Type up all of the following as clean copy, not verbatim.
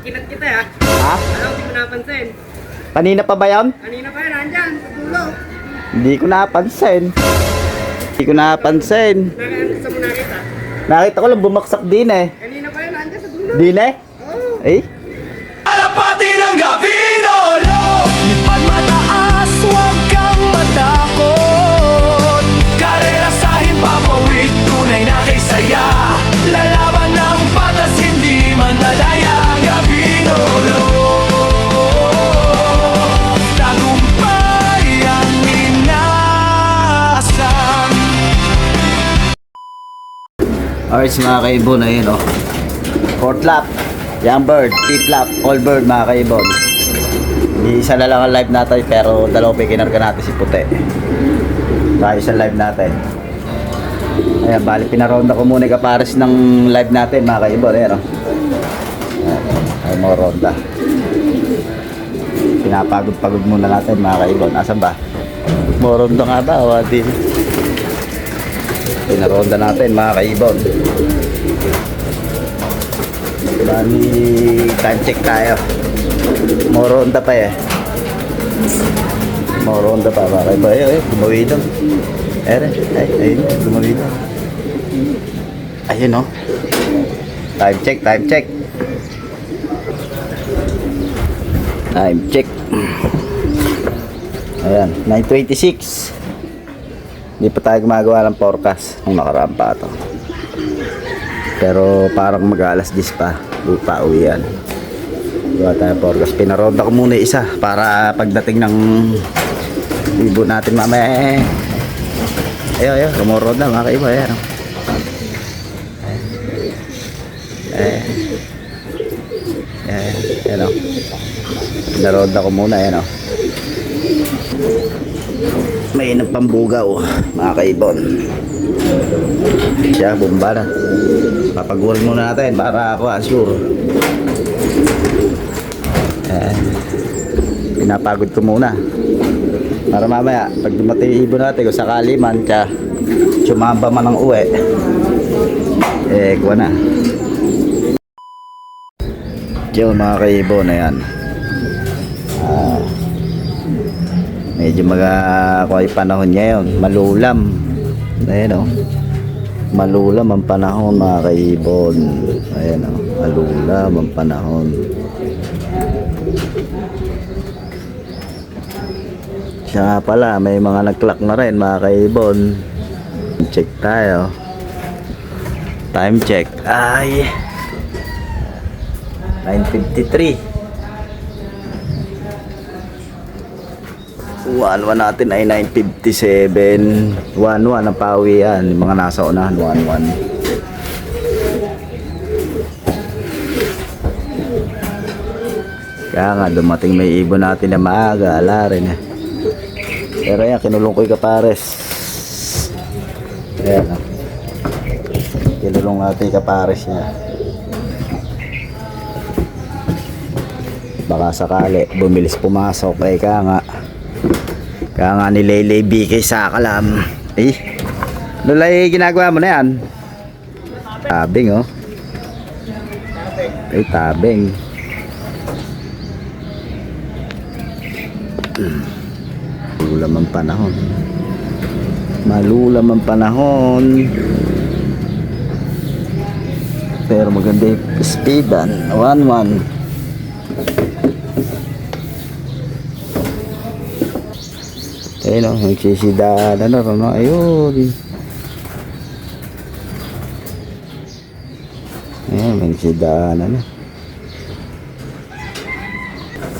kinat kita ya. Ha? Ano, hindi mo napansin. Kanina pa ba yan? Kanina pa yan, nandyan, sa dulo. Hindi ko napansin. Hindi ko napansin. Gusto mo nakita? Nakita ko lang bumaksak din eh. Kanina pa yan, nandyan sa dulo. Din eh? Oo. Eh? Alapati ng gabi, lolo. Lipad mataas, huwag kang matakot. Karera sa himpapawid, tunay na kay saya. Lalaban ng patas, hindi man lalaya. Gabi, lolo. Tagumpay ang inasam. Alright mga kaibon, ayun o. Fourth lap. Young bird, fifth lap, all bird mga kaibon. Isa na lang ang live natin pero dalawa pa kinarga natin si Puti. Kaya isang live natin. Ayan, bali pinaronda ko muna yung kapares ng live natin mga kaibon. Ayan o. Ayan mo ronda. Pinapagod-pagod muna natin mga kaibon. Asan ba? Mo ronda nga ba? O atin. Pinaronda natin mga kaibon. Bali, time check tayo. Moronda pa eh. Moronda pa ba? Ay, gumawi doon. Ayun, gumawi doon. Ayun o. Time check, time check. Time check. Ayan, 9:26. Hindi pa tayo gumagawa ng forecast. Ang nakaraan pa ito. Pero parang mag-alas 10 pa. Lupa uwian. Gawa tayo forecast. Pinaronda ko muna isa para pagdating ng ibo natin mamaya ayun, rumoronda mga kaiba. Ayan. Ayan o. Pinaronda ko muna. Ayan o. May inang pambugaw mga kaibon. Siya, bomba na. Papagurin muna natin para ako sure. Pinapagod ko muna para mamaya pag dumating yung ibon natin kung sakali man sumamba man ang uwi kuha na. Diyo mga kaibon, ayan. Medyo kuha yung panahon ngayon, malulam. Ayan o. Malulam ang panahon mga kaibon. Ayan o. Malulam ang panahon. Siya nga pala, may mga nag-clock na rin mga kaibon. Check tayo. Time check. Ay 9:53. 1-1 natin ay 9:57. 1-1 ang pawian. Yung mga nasa unahan 1-1. Kaya nga dumating may ibon natin na maaga. Ala rin eh. Pero yan, kinulong ko yung kapares. Ayan o. Kinulong natin yung kapares niya. Baka sakali bumilis pumasok. Kaya nga ni Lele BK sa kalam. Lulay ginagawa mo na yan. Tabing oh. Tabing. Malulam ang panahon. Malulam ang panahon. Pero maganda yung speedan. 1-1. Ayun o, nagsisidaan no? Ayun. Ayun, nagsisidaan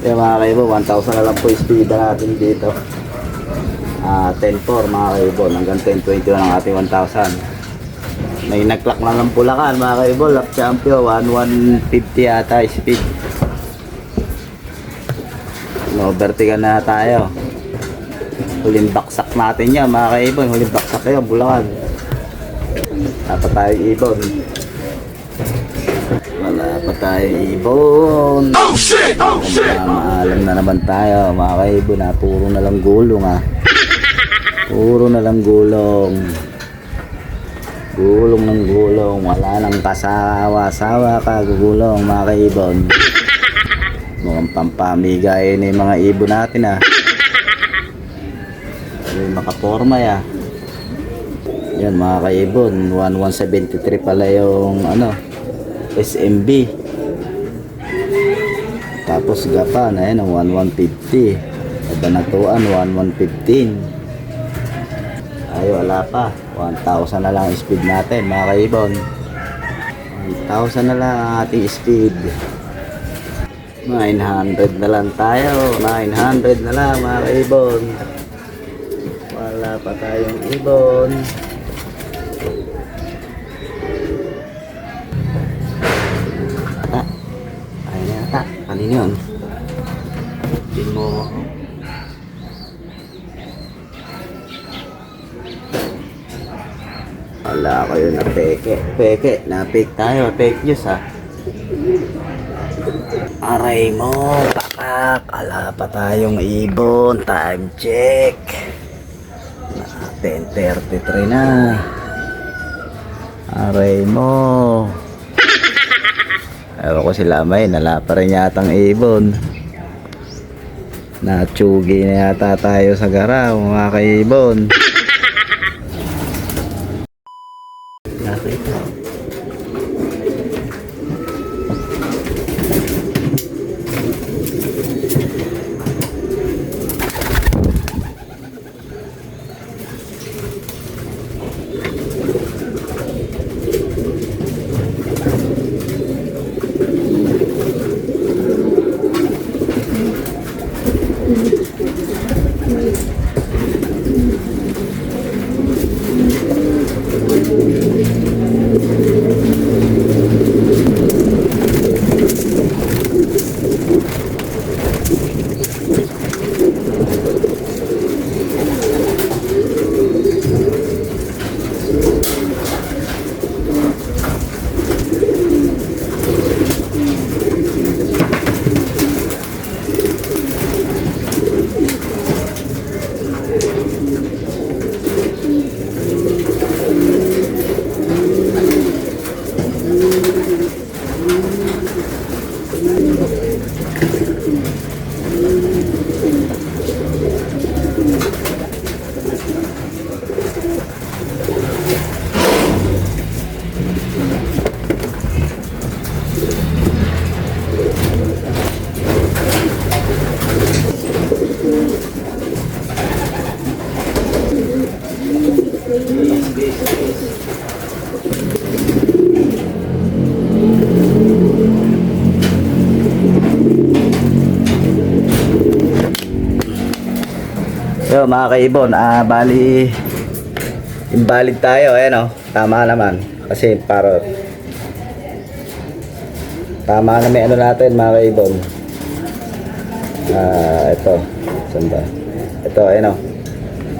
Kaya mga kaibo, 1,000 na lang po yung speed natin dito. 10-4 mga kaibo, hanggang 10-21 ang ating 1,000. May nag-clock lang ng Pulacan mga kaibo, lap champion, 1,150 yata speed. Overtigan na tayo. Huling baksak natin yan mga kaibon. Huling baksak kayo, Bulacan. Dapat tayo ibon. Wala pa tayo ibon. Oh shit! Oh shit! Maalam na naman tayo mga kaibon. Puro na lang gulong Puro na lang gulong. Gulong ng gulong. Wala nang kasawa-sawa ka gulong mga kaibon. Mukhang pampamigay na yung mga ibon natin ah. Yung makaporma ya. Yan mga kaibon, 1173 pala yung ano, SMB. Tapos Gapan, ayan ang 1150. Kabanatuan 1115. Ayo, wala pa. 1,000 na lang speed natin mga kaibon. 1,000 na lang ang ating speed. 900 na lang tayo. 900 na lang mga kaibon. Wala pa tayong ibon. Ata. Ayun na ata. Kanina yun. Hindi mo. Wala ko yun na peke. Peke. Na-fake tayo. Fake news ha. Aray mo. Pakak. Wala pa tayong ibon. Time check. 10:33 na. Aray mo. Ewan ko sila may. Nala pa rin yatang ibon. Natsugi na yata tayo sa garaw mga kaibon. Nakita. Yo mga kaibon, bali invalid tayo, ayan tama naman kasi para tama na may ano natin mga kaibon. Ito saan ba? Ito ayan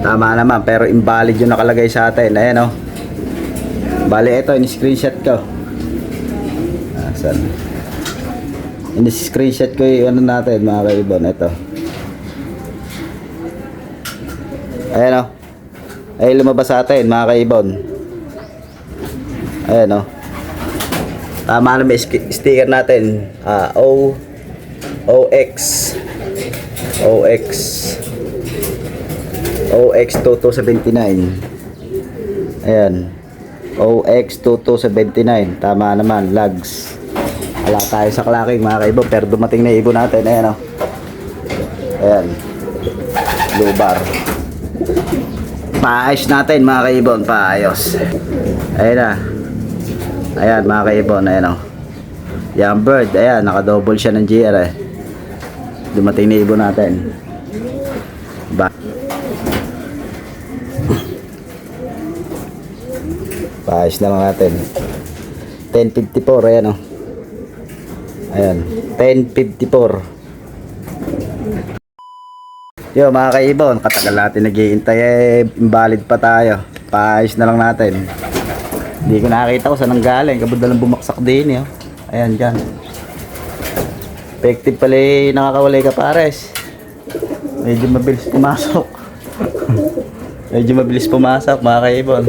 tama naman pero invalid yung nakalagay sa atin, ayan bali ito in-screenshot ko. Saan? In-screenshot ko yung ano natin mga kaibon, ito. Ayan ay lumabas sa atin mga kaibon. Ayan tama na may sticker natin. OX 2279. Ayan OX 2279. Tama naman, lags. Wala tayo sa clacking mga kaibon pero dumating na ibon natin. Ayan ayan blue bar. Paayos natin mga kaibon, paayos. Ayan na. Ayan mga kaibon, ayan Young bird, ayan, naka-double siya ng GR Dumating na ibon natin. Paayos na mga natin. 1054, ayan Ayan, 1054. Yo mga kaibon, katagal natin naghihintay invalid pa tayo. Paayos na lang natin. Hindi ko nakakita kung saan ang galing. Kabod na lang bumaksak din Ayan dyan. Effective pala nakakawalay ka pares. Medyo mabilis pumasok. Medyo mabilis pumasok mga kaibon.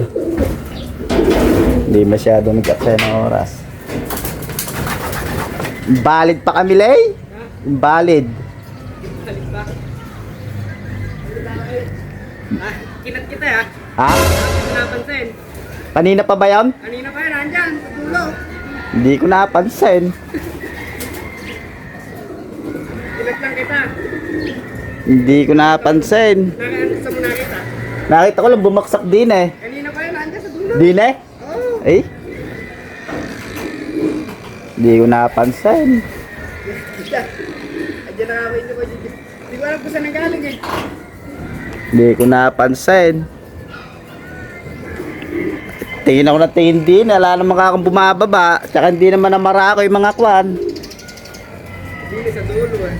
Hindi masyado nagkapsay ng oras. Valid pa kami lay? Invalid. Balik ba? Ah, kinat kita ha. Ha? Hindi ko napansin. Kanina pa ba yan? Kanina pa yan, nandyan, sa dulo. Hindi ko napansin. Kinat lang kita. Hindi ko napansin. Gusto mo nakita? Nakita ko lang bumaksak din eh. Kanina pa yan, nandyan sa dulo. Din eh? Oo. Eh? Hindi ko napansin. Andiyan na kami ko. Hindi ko alam kung saan nanggaling eh. Hindi ko napansin. Tingin ako na tingin din. Wala naman kakang bumababa. Tsaka hindi naman namara ako yung mga kwan. Hindi sa dulo eh.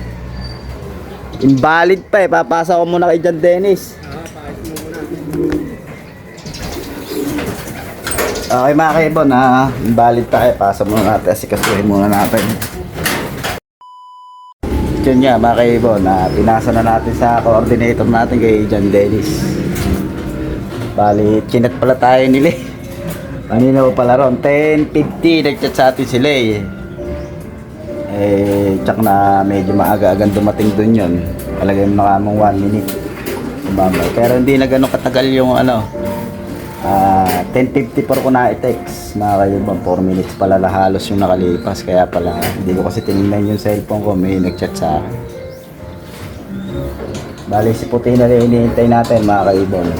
Invalid pa eh. Papasa ko muna kay John Dennis. Pakit mo muna. Okay mga kaibon ha. Invalid pa eh. Pasa muna natin. Asikasuhin muna natin. Yun nga mga kaibon. Pinasa na natin sa coordinator natin kay John Dennis. Bali, kinat pala tayo nila eh. Kanina pa pala ron. 10:50 nag-chat sa atin sila eh. Tsak na medyo maaga-agang dumating dun yun. Palagay mo nakamang 1 minute. Bumabay. Pero hindi na ganun katagal yung 10:54 ko na i-text. Mga kaibon, 4 minutes pala halos yung nakalipas. Kaya pala, hindi ko kasi tinignan yung cellphone ko. May nag-chat sa akin. Bali, si puti na rin hinihintay natin mga kaibon.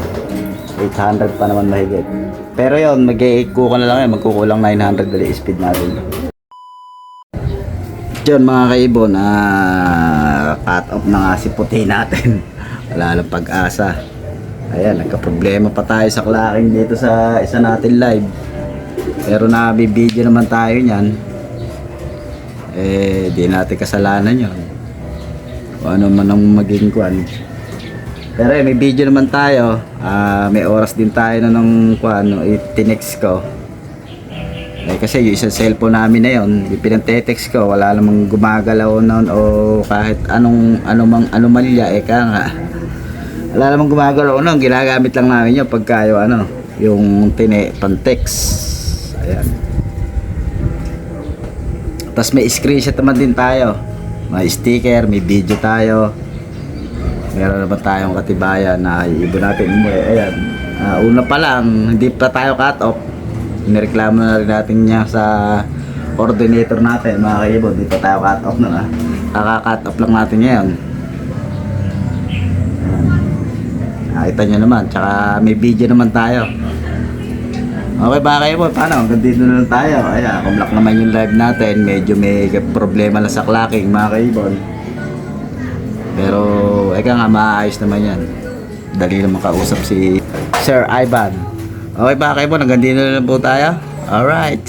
800 pa naman mahigit. Pero yun, mag-i-eco na lang yun. Magkukulang 900 dali speed natin. Yun mga kaibon, cut off na nga si puti natin. Wala lang pag-asa. Ayan, nagka-problema pa tayo sa clacking dito sa isa natin live. Pero nabibideo naman tayo niyan. Di natin kasalanan yun. Kung ano man ang maging kwan. Pero may video naman tayo. May oras din tayo na nung kwan, itinext ko. Kasi yung isang cellphone namin na yun, yung pinag-text ko, wala namang gumagalaw noon o kahit anumang anomalya, nga. Wala namang gumagalaw noon, ginagamit lang namin yun pagka yung pan-text. Ayan. Tapos may screenshot naman din tayo. May sticker, may video tayo. Meron naman tayong katibayan na iibon natin mo eh. Ayan. Una pa lang, hindi pa tayo cut off. Nireklamo na rin natin niya sa coordinator natin, mga kaibon. Hindi pa tayo cut off na. Kaka-cut off lang natin ngayon. Nakita nyo naman. Tsaka may video naman tayo. Okay ba kayo po? Paano? Hanggang dito na lang tayo. Ayan, kumlak naman yung live natin. Medyo may problema lang sa clacking, mga kaibon. Pero, nga, maayos naman yan. Dali naman kausap si Sir Ivan. Okay ba kayo po? Hanggang dito na lang po tayo. Alright.